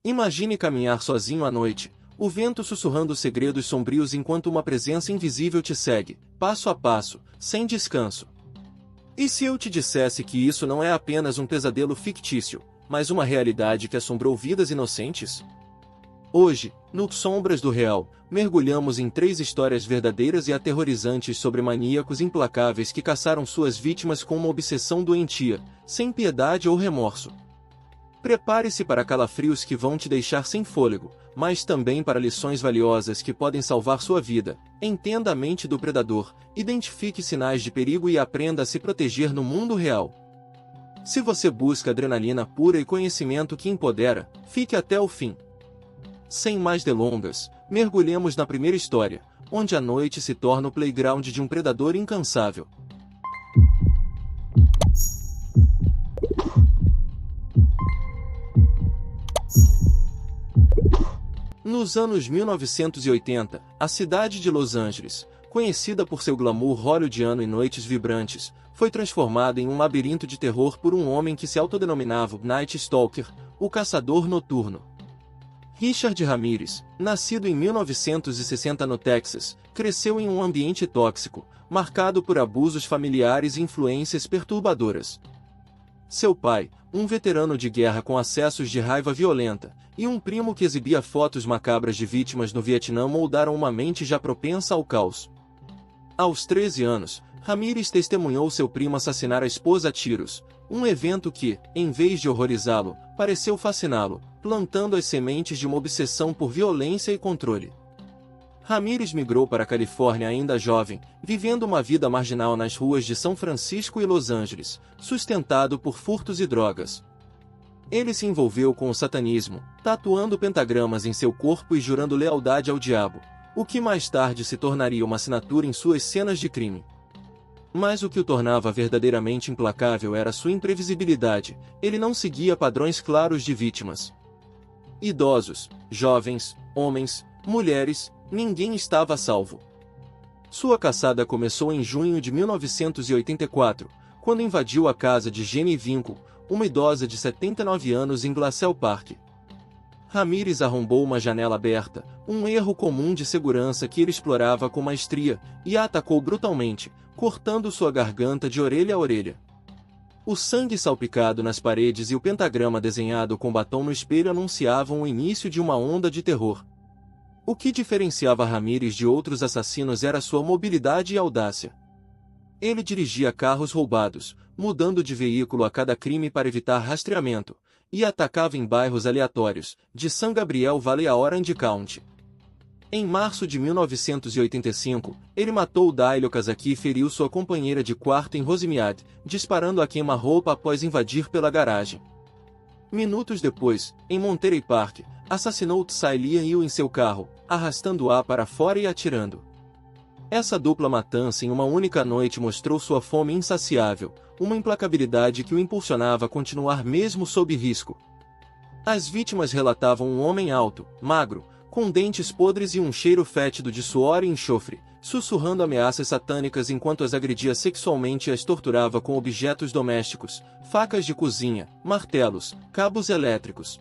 Imagine caminhar sozinho à noite, o vento sussurrando segredos sombrios enquanto uma presença invisível te segue, passo a passo, sem descanso. E se eu te dissesse que isso não é apenas um pesadelo fictício, mas uma realidade que assombrou vidas inocentes? Hoje, no Sombras do Real, mergulhamos em 3 histórias verdadeiras e aterrorizantes sobre maníacos implacáveis que caçaram suas vítimas com uma obsessão doentia, sem piedade ou remorso. Prepare-se para calafrios que vão te deixar sem fôlego, mas também para lições valiosas que podem salvar sua vida. Entenda a mente do predador, identifique sinais de perigo e aprenda a se proteger no mundo real. Se você busca adrenalina pura e conhecimento que empodera, fique até o fim. Sem mais delongas, mergulhemos na primeira história, onde a noite se torna o playground de um predador incansável. Nos anos 1980, a cidade de Los Angeles, conhecida por seu glamour hollywoodiano e noites vibrantes, foi transformada em um labirinto de terror por um homem que se autodenominava Night Stalker, o caçador noturno. Richard Ramirez, nascido em 1960 no Texas, cresceu em um ambiente tóxico, marcado por abusos familiares e influências perturbadoras. Seu pai, um veterano de guerra com acessos de raiva violenta, e um primo que exibia fotos macabras de vítimas no Vietnã moldaram uma mente já propensa ao caos. Aos 13 anos, Ramirez testemunhou seu primo assassinar a esposa a tiros, um evento que, em vez de horrorizá-lo, pareceu fasciná-lo, plantando as sementes de uma obsessão por violência e controle. Ramirez migrou para a Califórnia ainda jovem, vivendo uma vida marginal nas ruas de São Francisco e Los Angeles, sustentado por furtos e drogas. Ele se envolveu com o satanismo, tatuando pentagramas em seu corpo e jurando lealdade ao diabo, o que mais tarde se tornaria uma assinatura em suas cenas de crime. Mas o que o tornava verdadeiramente implacável era sua imprevisibilidade. Ele não seguia padrões claros de vítimas. Idosos, jovens, homens, mulheres, ninguém estava a salvo. Sua caçada começou em junho de 1984, quando invadiu a casa de Jenny Winkle, uma idosa de 79 anos em Glassell Park. Ramirez arrombou uma janela aberta, um erro comum de segurança que ele explorava com maestria, e a atacou brutalmente, cortando sua garganta de orelha a orelha. O sangue salpicado nas paredes e o pentagrama desenhado com batom no espelho anunciavam o início de uma onda de terror. O que diferenciava Ramirez de outros assassinos era sua mobilidade e audácia. Ele dirigia carros roubados, mudando de veículo a cada crime para evitar rastreamento, e atacava em bairros aleatórios, de San Gabriel Valley a Orange County. Em março de 1985, ele matou Dailio Kazaki e feriu sua companheira de quarto em Rosemiad, disparando a queima-roupa após invadir pela garagem. Minutos depois, em Monterey Park, assassinou Tsai Liu em seu carro, arrastando-a para fora e atirando. Essa dupla matança em uma única noite mostrou sua fome insaciável, uma implacabilidade que o impulsionava a continuar mesmo sob risco. As vítimas relatavam um homem alto, magro, com dentes podres e um cheiro fétido de suor e enxofre, sussurrando ameaças satânicas enquanto as agredia sexualmente e as torturava com objetos domésticos, facas de cozinha, martelos, cabos elétricos.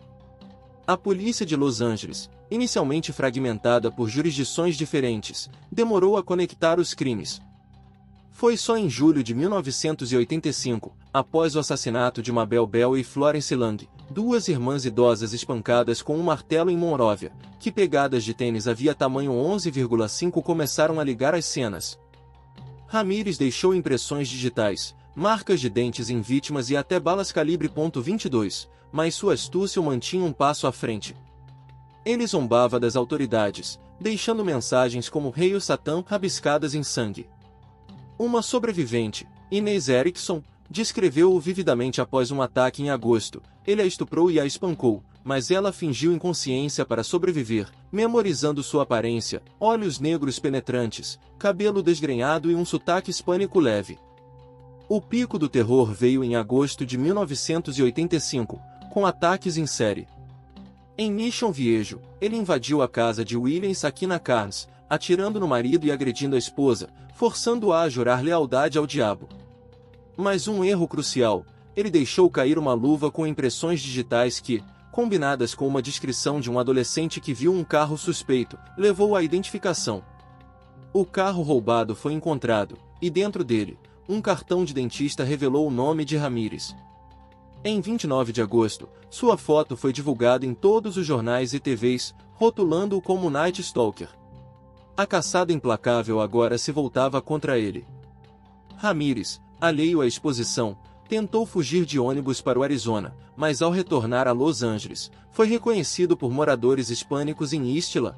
A polícia de Los Angeles, inicialmente fragmentada por jurisdições diferentes, demorou a conectar os crimes. Foi só em julho de 1985, após o assassinato de Mabel Bell e Florence Lang, duas irmãs idosas espancadas com um martelo em Monrovia, que pegadas de tênis havia tamanho 11,5 começaram a ligar as cenas. Ramirez deixou impressões digitais, marcas de dentes em vítimas e até balas calibre .22, mas sua astúcia o mantinha um passo à frente. Ele zombava das autoridades, deixando mensagens como Hail Satã rabiscadas em sangue. Uma sobrevivente, Inês Erickson, descreveu-o vividamente após um ataque em agosto. Ele a estuprou e a espancou, mas ela fingiu inconsciência para sobreviver, memorizando sua aparência, olhos negros penetrantes, cabelo desgrenhado e um sotaque hispânico leve. O pico do terror veio em agosto de 1985, com ataques em série. Em Mission Viejo, ele invadiu a casa de William Sakina Carnes, atirando no marido e agredindo a esposa, forçando-a a jurar lealdade ao diabo. Mas um erro crucial, ele deixou cair uma luva com impressões digitais que, combinadas com uma descrição de um adolescente que viu um carro suspeito, levou à identificação. O carro roubado foi encontrado, e dentro dele, um cartão de dentista revelou o nome de Ramírez. Em 29 de agosto, sua foto foi divulgada em todos os jornais e TVs, rotulando-o como Night Stalker. A caçada implacável agora se voltava contra ele. Ramírez, alheio à exposição, tentou fugir de ônibus para o Arizona, mas ao retornar a Los Angeles, foi reconhecido por moradores hispânicos em Istla.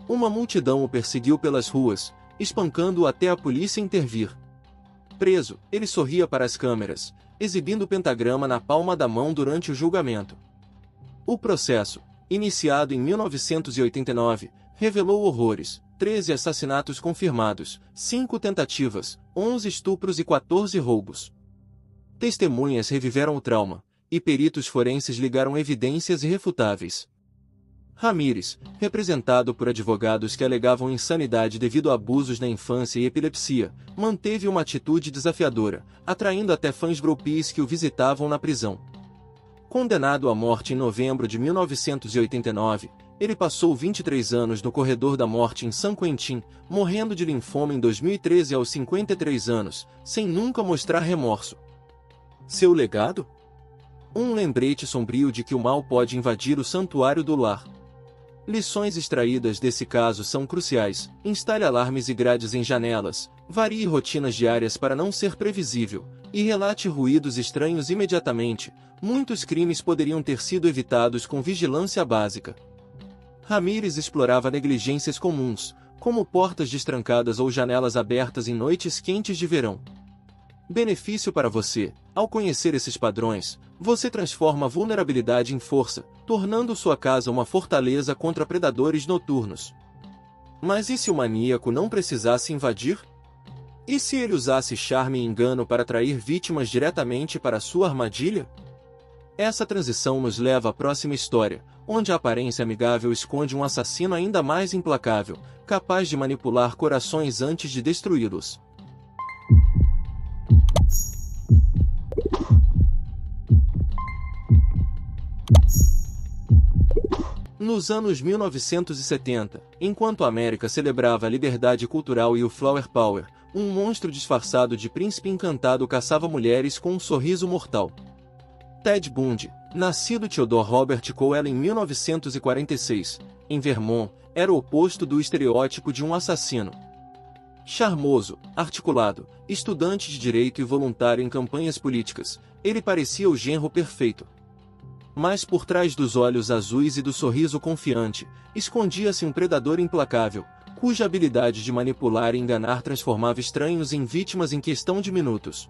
Uma multidão o perseguiu pelas ruas, espancando-o até a polícia intervir. Preso, ele sorria para as câmeras, exibindo o pentagrama na palma da mão durante o julgamento. O processo, iniciado em 1989, revelou horrores: 13 assassinatos confirmados, 5 tentativas, 11 estupros e 14 roubos. Testemunhas reviveram o trauma, e peritos forenses ligaram evidências irrefutáveis. Ramírez, representado por advogados que alegavam insanidade devido a abusos na infância e epilepsia, manteve uma atitude desafiadora, atraindo até fãs groupies que o visitavam na prisão. Condenado à morte em novembro de 1989, ele passou 23 anos no corredor da morte em San Quentin, morrendo de linfoma em 2013 aos 53 anos, sem nunca mostrar remorso. Seu legado? Um lembrete sombrio de que o mal pode invadir o santuário do lar. Lições extraídas desse caso são cruciais: instale alarmes e grades em janelas, varie rotinas diárias para não ser previsível, e relate ruídos estranhos imediatamente. Muitos crimes poderiam ter sido evitados com vigilância básica. Ramírez explorava negligências comuns, como portas destrancadas ou janelas abertas em noites quentes de verão. Benefício para você: ao conhecer esses padrões, você transforma a vulnerabilidade em força, tornando sua casa uma fortaleza contra predadores noturnos. Mas e se o maníaco não precisasse invadir? E se ele usasse charme e engano para atrair vítimas diretamente para sua armadilha? Essa transição nos leva à próxima história, onde a aparência amigável esconde um assassino ainda mais implacável, capaz de manipular corações antes de destruí-los. Nos anos 1970, enquanto a América celebrava a liberdade cultural e o Flower Power, um monstro disfarçado de príncipe encantado caçava mulheres com um sorriso mortal. Ted Bundy, nascido Theodore Robert Cowell em 1946, em Vermont, era o oposto do estereótipo de um assassino. Charmoso, articulado, estudante de direito e voluntário em campanhas políticas, ele parecia o genro perfeito. Mas por trás dos olhos azuis e do sorriso confiante, escondia-se um predador implacável, cuja habilidade de manipular e enganar transformava estranhos em vítimas em questão de minutos.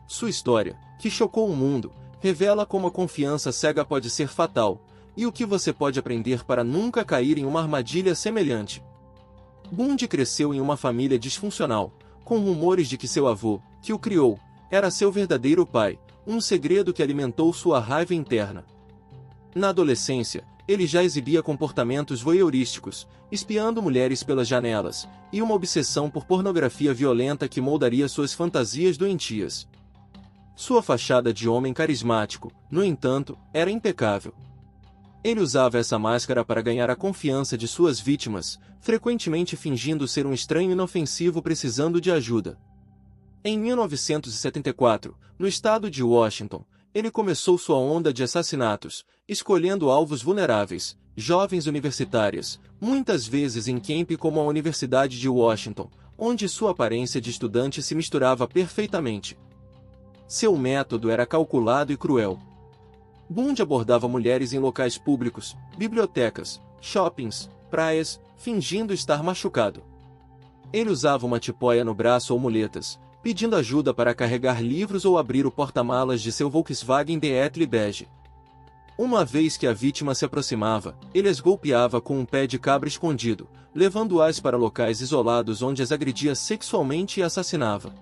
Sua história, que chocou o mundo, revela como a confiança cega pode ser fatal, e o que você pode aprender para nunca cair em uma armadilha semelhante. Bundy cresceu em uma família disfuncional, com rumores de que seu avô, que o criou, era seu verdadeiro pai, um segredo que alimentou sua raiva interna. Na adolescência, ele já exibia comportamentos voyeurísticos, espiando mulheres pelas janelas, e uma obsessão por pornografia violenta que moldaria suas fantasias doentias. Sua fachada de homem carismático, no entanto, era impecável. Ele usava essa máscara para ganhar a confiança de suas vítimas, frequentemente fingindo ser um estranho inofensivo precisando de ajuda. Em 1974, no estado de Washington, ele começou sua onda de assassinatos, escolhendo alvos vulneráveis, jovens universitárias, muitas vezes em camp como a Universidade de Washington, onde sua aparência de estudante se misturava perfeitamente. Seu método era calculado e cruel. Bundy abordava mulheres em locais públicos, bibliotecas, shoppings, praias, fingindo estar machucado. Ele usava uma tipóia no braço ou muletas, pedindo ajuda para carregar livros ou abrir o porta-malas de seu Volkswagen Beetle bege. Uma vez que a vítima se aproximava, ele as golpeava com um pé de cabra escondido, levando-as para locais isolados onde as agredia sexualmente e assassinava.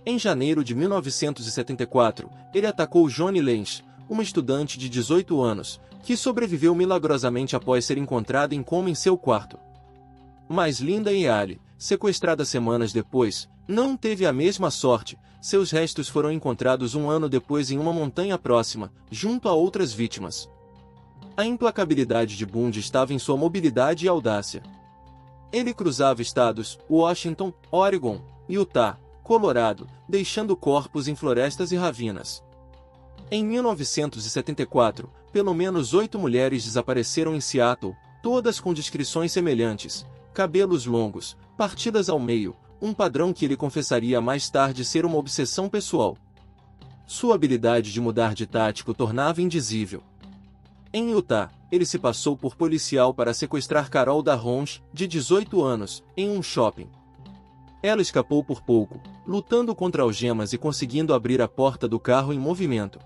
Em janeiro de 1974, ele atacou Johnny Lenz, uma estudante de 18 anos, que sobreviveu milagrosamente após ser encontrada em coma em seu quarto. Mas Linda Ealy, sequestrada semanas depois, não teve a mesma sorte. Seus restos foram encontrados um ano depois em uma montanha próxima, junto a outras vítimas. A implacabilidade de Bundy estava em sua mobilidade e audácia. Ele cruzava estados, Washington, Oregon, Utah, Colorado, deixando corpos em florestas e ravinas. Em 1974, pelo menos 8 mulheres desapareceram em Seattle, todas com descrições semelhantes: cabelos longos, partidas ao meio, um padrão que ele confessaria mais tarde ser uma obsessão pessoal. Sua habilidade de mudar de tático tornava indizível. Em Utah, ele se passou por policial para sequestrar Carol Darronch, de 18 anos, em um shopping. Ela escapou por pouco, lutando contra algemas e conseguindo abrir a porta do carro em movimento.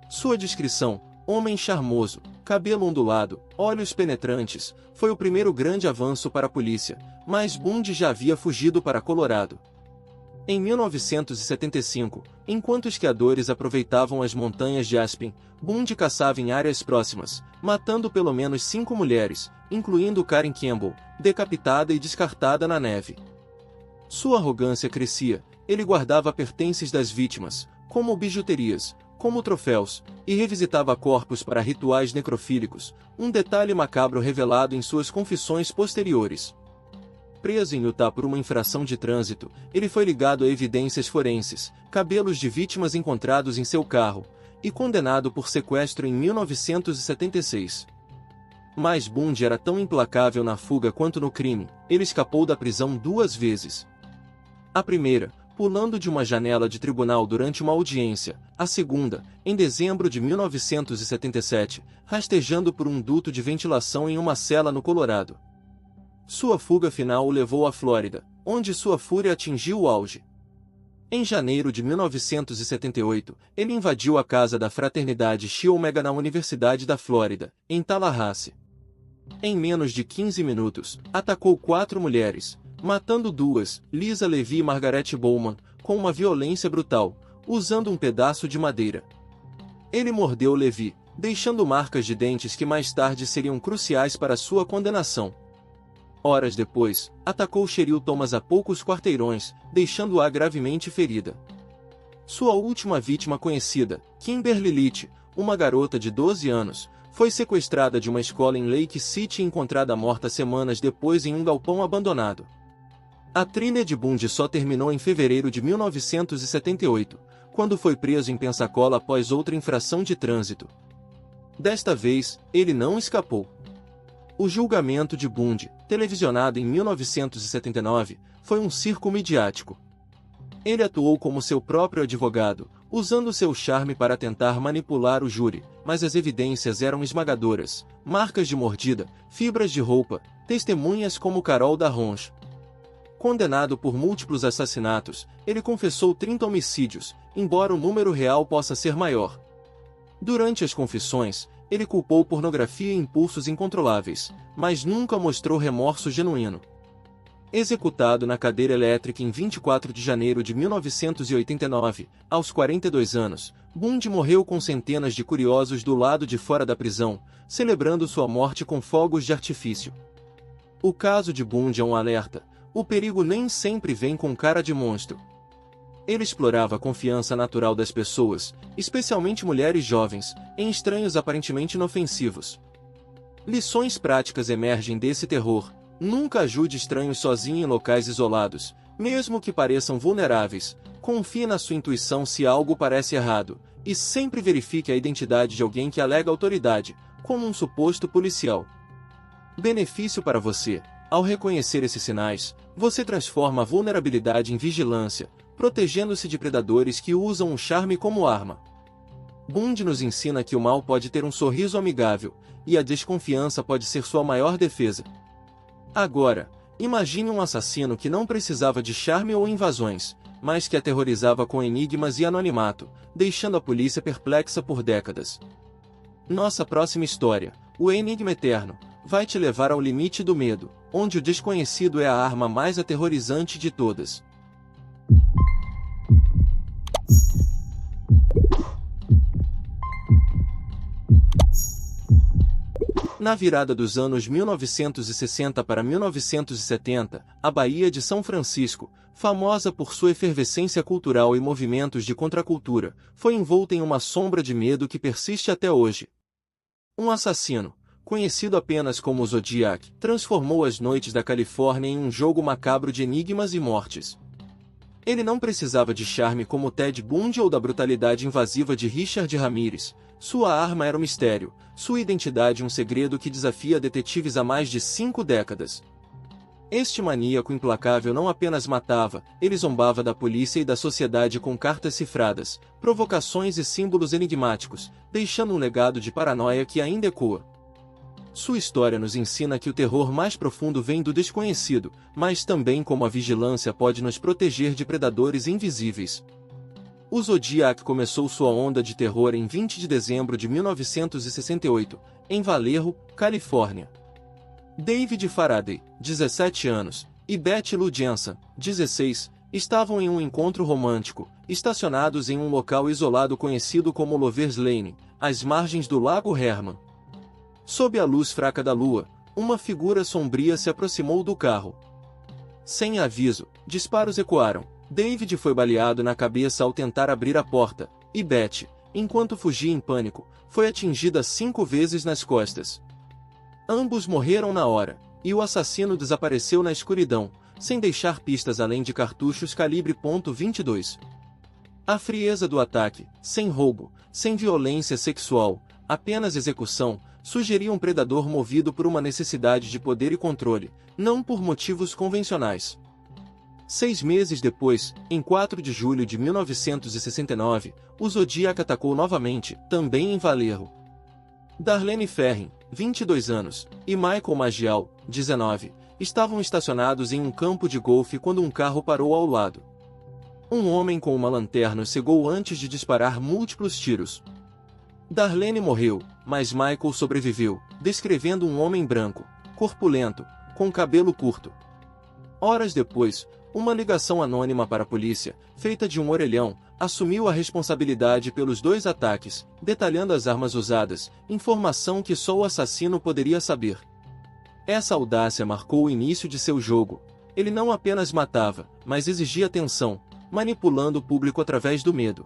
Sua descrição, homem charmoso, cabelo ondulado, olhos penetrantes, foi o primeiro grande avanço para a polícia, mas Bundy já havia fugido para Colorado. Em 1975, enquanto esquiadores aproveitavam as montanhas de Aspen, Bundy caçava em áreas próximas, matando pelo menos 5 mulheres, incluindo Karen Campbell, decapitada e descartada na neve. Sua arrogância crescia, ele guardava pertences das vítimas, como bijuterias, como troféus, e revisitava corpos para rituais necrofílicos, um detalhe macabro revelado em suas confissões posteriores. Preso em Utah por uma infração de trânsito, ele foi ligado a evidências forenses, cabelos de vítimas encontrados em seu carro, e condenado por sequestro em 1976. Mas Bundy era tão implacável na fuga quanto no crime, ele escapou da prisão 2 vezes. A primeira, pulando de uma janela de tribunal durante uma audiência, a segunda, em dezembro de 1977, rastejando por um duto de ventilação em uma cela no Colorado. Sua fuga final o levou à Flórida, onde sua fúria atingiu o auge. Em janeiro de 1978, ele invadiu a casa da fraternidade Chi Omega na Universidade da Flórida, em Tallahassee. Em menos de 15 minutos, atacou 4 mulheres, matando 2, Lisa Levy e Margaret Bowman, com uma violência brutal, usando um pedaço de madeira. Ele mordeu Levy, deixando marcas de dentes que mais tarde seriam cruciais para sua condenação. Horas depois, atacou Cheryl Thomas a poucos quarteirões, deixando-a gravemente ferida. Sua última vítima conhecida, Kimberly Leach, uma garota de 12 anos, foi sequestrada de uma escola em Lake City e encontrada morta semanas depois em um galpão abandonado. A trilha de Bundy só terminou em fevereiro de 1978, quando foi preso em Pensacola após outra infração de trânsito. Desta vez, ele não escapou. O julgamento de Bundy, televisionado em 1979, foi um circo midiático. Ele atuou como seu próprio advogado, usando seu charme para tentar manipular o júri, mas as evidências eram esmagadoras: marcas de mordida, fibras de roupa, testemunhas como Carol Darronch. Condenado por múltiplos assassinatos, ele confessou 30 homicídios, embora o número real possa ser maior. Durante as confissões, ele culpou pornografia e impulsos incontroláveis, mas nunca mostrou remorso genuíno. Executado na cadeira elétrica em 24 de janeiro de 1989, aos 42 anos, Bundy morreu com centenas de curiosos do lado de fora da prisão, celebrando sua morte com fogos de artifício. O caso de Bundy é um alerta: o perigo nem sempre vem com cara de monstro. Ele explorava a confiança natural das pessoas, especialmente mulheres jovens, em estranhos aparentemente inofensivos. Lições práticas emergem desse terror: nunca ajude estranhos sozinho em locais isolados, mesmo que pareçam vulneráveis. Confie na sua intuição se algo parece errado, e sempre verifique a identidade de alguém que alega autoridade, como um suposto policial. Benefício para você: ao reconhecer esses sinais, você transforma a vulnerabilidade em vigilância, protegendo-se de predadores que usam o charme como arma. Bundy nos ensina que o mal pode ter um sorriso amigável, e a desconfiança pode ser sua maior defesa. Agora, imagine um assassino que não precisava de charme ou invasões, mas que aterrorizava com enigmas e anonimato, deixando a polícia perplexa por décadas. Nossa próxima história, O Enigma Eterno, vai te levar ao limite do medo, onde o desconhecido é a arma mais aterrorizante de todas. Na virada dos anos 1960 para 1970, a Baía de São Francisco, famosa por sua efervescência cultural e movimentos de contracultura, foi envolta em uma sombra de medo que persiste até hoje. Um assassino, conhecido apenas como Zodiac, transformou as noites da Califórnia em um jogo macabro de enigmas e mortes. Ele não precisava de charme como Ted Bundy ou da brutalidade invasiva de Richard Ramirez. Sua arma era um mistério, sua identidade um segredo que desafia detetives há mais de 5 décadas. Este maníaco implacável não apenas matava, ele zombava da polícia e da sociedade com cartas cifradas, provocações e símbolos enigmáticos, deixando um legado de paranoia que ainda ecoa. Sua história nos ensina que o terror mais profundo vem do desconhecido, mas também como a vigilância pode nos proteger de predadores invisíveis. O Zodiac começou sua onda de terror em 20 de dezembro de 1968, em Vallejo, Califórnia. David Faraday, 17 anos, e Betty Lou Jensen, 16, estavam em um encontro romântico, estacionados em um local isolado conhecido como Lovers Lane, às margens do Lago Herman. Sob a luz fraca da lua, uma figura sombria se aproximou do carro. Sem aviso, disparos ecoaram. David foi baleado na cabeça ao tentar abrir a porta, e Betty, enquanto fugia em pânico, foi atingida 5 vezes nas costas. Ambos morreram na hora, e o assassino desapareceu na escuridão, sem deixar pistas além de cartuchos calibre .22. A frieza do ataque, sem roubo, sem violência sexual, apenas execução, sugeria um predador movido por uma necessidade de poder e controle, não por motivos convencionais. 6 meses depois, em 4 de julho de 1969, o Zodiac atacou novamente, também em Vallejo. Darlene Ferrin, 22 anos, e Michael Magial, 19, estavam estacionados em um campo de golfe quando um carro parou ao lado. Um homem com uma lanterna o cegou antes de disparar múltiplos tiros. Darlene morreu, mas Michael sobreviveu, descrevendo um homem branco, corpulento, com cabelo curto. Horas depois, uma ligação anônima para a polícia, feita de um orelhão, assumiu a responsabilidade pelos 2 ataques, detalhando as armas usadas, informação que só o assassino poderia saber. Essa audácia marcou o início de seu jogo. Ele não apenas matava, mas exigia atenção, manipulando o público através do medo.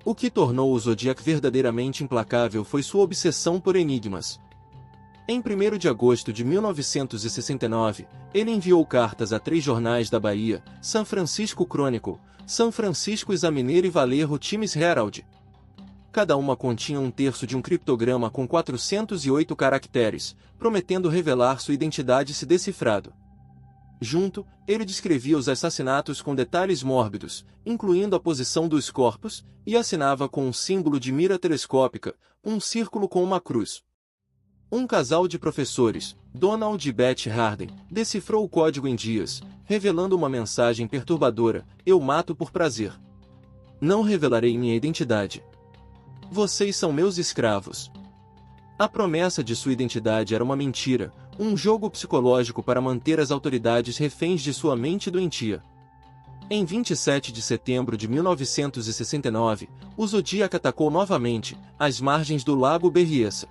O que tornou o Zodiac verdadeiramente implacável foi sua obsessão por enigmas. Em 1º de agosto de 1969, ele enviou cartas a 3 jornais da Bahia, San Francisco Chronicle, San Francisco Examiner e Vallejo Times Herald. Cada uma continha um terço de um criptograma com 408 caracteres, prometendo revelar sua identidade se decifrado. Junto, ele descrevia os assassinatos com detalhes mórbidos, incluindo a posição dos corpos, e assinava com um símbolo de mira telescópica, um círculo com uma cruz. Um casal de professores, Donald e Betty Harden, decifrou o código em dias, revelando uma mensagem perturbadora: "Eu mato por prazer. Não revelarei minha identidade. Vocês são meus escravos." A promessa de sua identidade era uma mentira, um jogo psicológico para manter as autoridades reféns de sua mente doentia. Em 27 de setembro de 1969, o Zodiac atacou novamente, às margens do Lago Berryessa.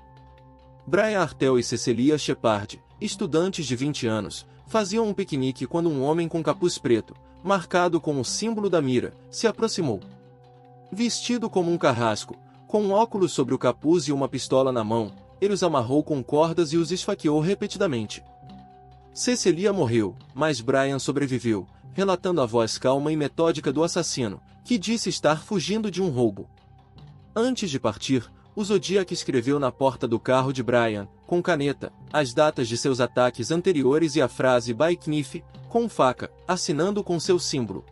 Brian Artel e Cecelia Shepard, estudantes de 20 anos, faziam um piquenique quando um homem com capuz preto, marcado com o símbolo da mira, se aproximou. Vestido como um carrasco, com um óculos sobre o capuz e uma pistola na mão, ele os amarrou com cordas e os esfaqueou repetidamente. Cecelia morreu, mas Brian sobreviveu, relatando a voz calma e metódica do assassino, que disse estar fugindo de um roubo. Antes de partir, o Zodiac escreveu na porta do carro de Brian, com caneta, as datas de seus ataques anteriores e a frase "by knife", com faca, assinando com seu símbolo.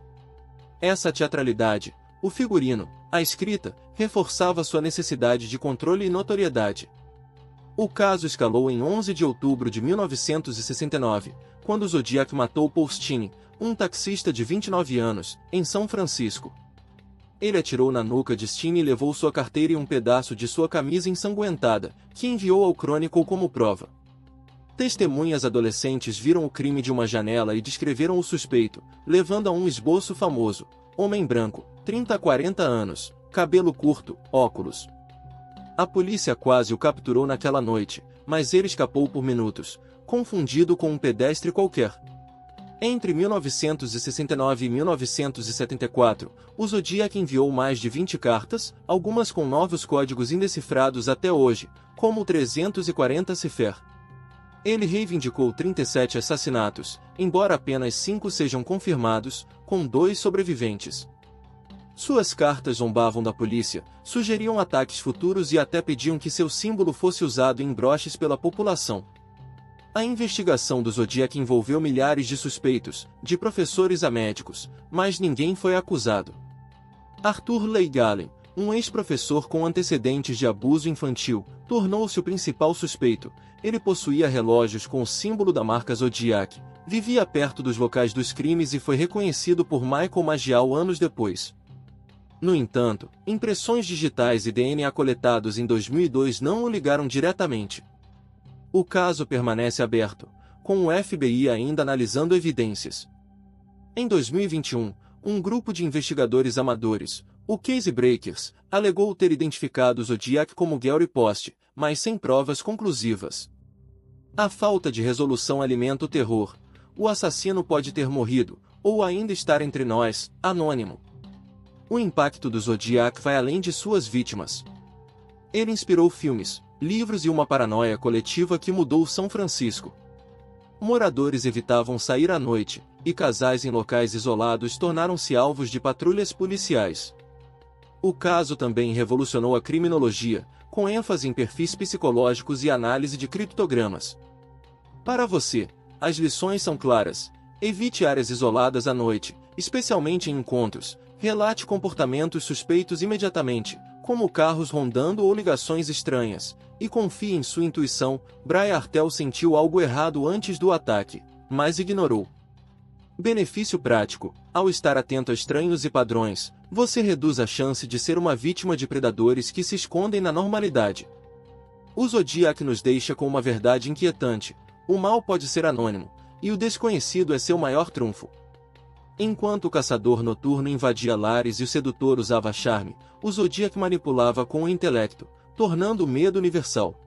Essa teatralidade, o figurino, a escrita, reforçava sua necessidade de controle e notoriedade. O caso escalou em 11 de outubro de 1969, quando o Zodiac matou Paul Stine, um taxista de 29 anos, em São Francisco. Ele atirou na nuca de Stine e levou sua carteira e um pedaço de sua camisa ensanguentada, que enviou ao Chronicle como prova. Testemunhas adolescentes viram o crime de uma janela e descreveram o suspeito, levando a um esboço famoso: homem branco, 30 a 40 anos, cabelo curto, óculos. A polícia quase o capturou naquela noite, mas ele escapou por minutos, confundido com um pedestre qualquer. Entre 1969 e 1974, o Zodiac enviou mais de 20 cartas, algumas com novos códigos indecifrados até hoje, como o 340 Cifer. Ele reivindicou 37 assassinatos, embora apenas 5 sejam confirmados, com 2 sobreviventes. Suas cartas zombavam da polícia, sugeriam ataques futuros e até pediam que seu símbolo fosse usado em broches pela população. A investigação do Zodiac envolveu milhares de suspeitos, de professores a médicos, mas ninguém foi acusado. Arthur Leigh Gallen, um ex-professor com antecedentes de abuso infantil, tornou-se o principal suspeito. Ele possuía relógios com o símbolo da marca Zodiac, vivia perto dos locais dos crimes e foi reconhecido por Michael Magial anos depois. No entanto, impressões digitais e DNA coletados em 2002 não o ligaram diretamente. O caso permanece aberto, com o FBI ainda analisando evidências. Em 2021, um grupo de investigadores amadores, o Case Breakers, alegou ter identificado o Zodiac como Gary Post, mas sem provas conclusivas. A falta de resolução alimenta o terror. O assassino pode ter morrido, ou ainda estar entre nós, anônimo. O impacto do Zodiac vai além de suas vítimas. Ele inspirou filmes, livros e uma paranoia coletiva que mudou São Francisco. Moradores evitavam sair à noite, e casais em locais isolados tornaram-se alvos de patrulhas policiais. O caso também revolucionou a criminologia, com ênfase em perfis psicológicos e análise de criptogramas. Para você, as lições são claras. Evite áreas isoladas à noite, especialmente em encontros. Relate comportamentos suspeitos imediatamente, como carros rondando ou ligações estranhas, e confie em sua intuição. Brian Artel sentiu algo errado antes do ataque, mas ignorou. Benefício prático: ao estar atento a estranhos e padrões, você reduz a chance de ser uma vítima de predadores que se escondem na normalidade. O Zodiac nos deixa com uma verdade inquietante: o mal pode ser anônimo, e o desconhecido é seu maior trunfo. Enquanto o caçador noturno invadia lares e o sedutor usava charme, o Zodiac manipulava com o intelecto, tornando o medo universal.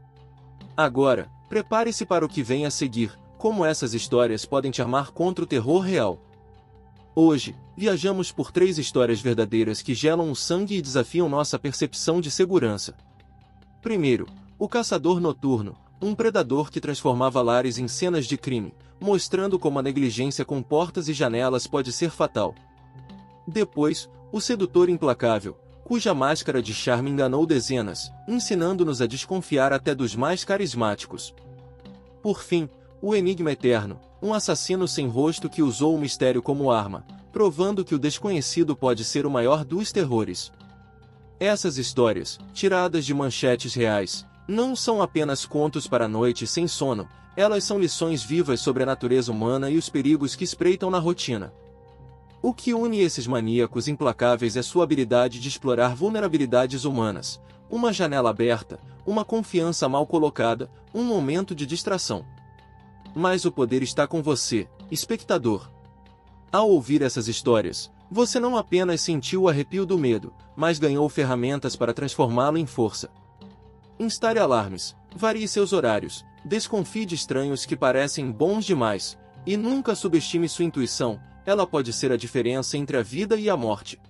Agora, prepare-se para o que vem a seguir. Como essas histórias podem te armar contra o terror real. Hoje, viajamos por 3 histórias verdadeiras que gelam o sangue e desafiam nossa percepção de segurança. Primeiro, o caçador noturno, um predador que transformava lares em cenas de crime, mostrando como a negligência com portas e janelas pode ser fatal. Depois, o sedutor implacável, cuja máscara de charme enganou dezenas, ensinando-nos a desconfiar até dos mais carismáticos. Por fim, o enigma eterno, um assassino sem rosto que usou o mistério como arma, provando que o desconhecido pode ser o maior dos terrores. Essas histórias, tiradas de manchetes reais, não são apenas contos para a noite sem sono, elas são lições vivas sobre a natureza humana e os perigos que espreitam na rotina. O que une esses maníacos implacáveis é sua habilidade de explorar vulnerabilidades humanas, uma janela aberta, uma confiança mal colocada, um momento de distração. Mas o poder está com você, espectador. Ao ouvir essas histórias, você não apenas sentiu o arrepio do medo, mas ganhou ferramentas para transformá-lo em força. Instale alarmes, varie seus horários, desconfie de estranhos que parecem bons demais, e nunca subestime sua intuição, ela pode ser a diferença entre a vida e a morte.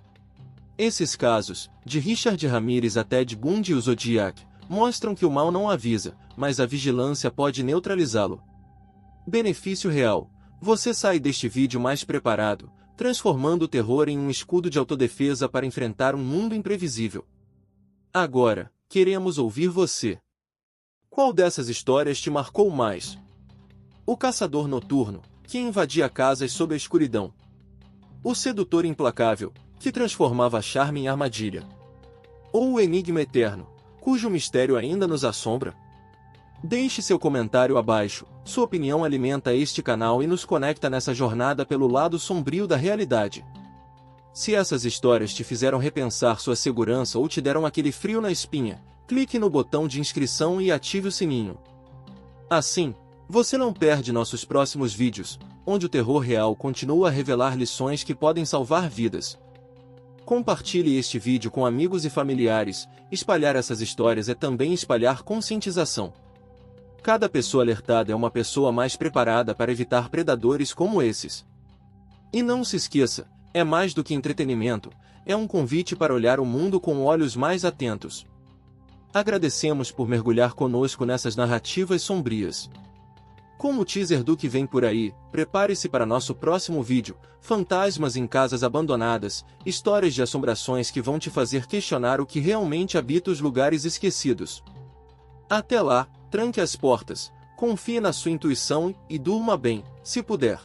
Esses casos, de Richard Ramirez a Ted Bundy e o Zodiac, mostram que o mal não avisa, mas a vigilância pode neutralizá-lo. Benefício real: você sai deste vídeo mais preparado, transformando o terror em um escudo de autodefesa para enfrentar um mundo imprevisível. Agora, queremos ouvir você. Qual dessas histórias te marcou mais? O caçador noturno, que invadia casas sob a escuridão. O sedutor implacável, que transformava charme em armadilha. Ou o enigma eterno, cujo mistério ainda nos assombra? Deixe seu comentário abaixo. Sua opinião alimenta este canal e nos conecta nessa jornada pelo lado sombrio da realidade. Se essas histórias te fizeram repensar sua segurança ou te deram aquele frio na espinha, clique no botão de inscrição e ative o sininho. Assim, você não perde nossos próximos vídeos, onde o terror real continua a revelar lições que podem salvar vidas. Compartilhe este vídeo com amigos e familiares. Espalhar essas histórias é também espalhar conscientização. Cada pessoa alertada é uma pessoa mais preparada para evitar predadores como esses. E não se esqueça, é mais do que entretenimento, é um convite para olhar o mundo com olhos mais atentos. Agradecemos por mergulhar conosco nessas narrativas sombrias. Com o teaser do que vem por aí, prepare-se para nosso próximo vídeo: fantasmas em casas abandonadas, histórias de assombrações que vão te fazer questionar o que realmente habita os lugares esquecidos. Até lá, tranque as portas, confie na sua intuição e durma bem, se puder.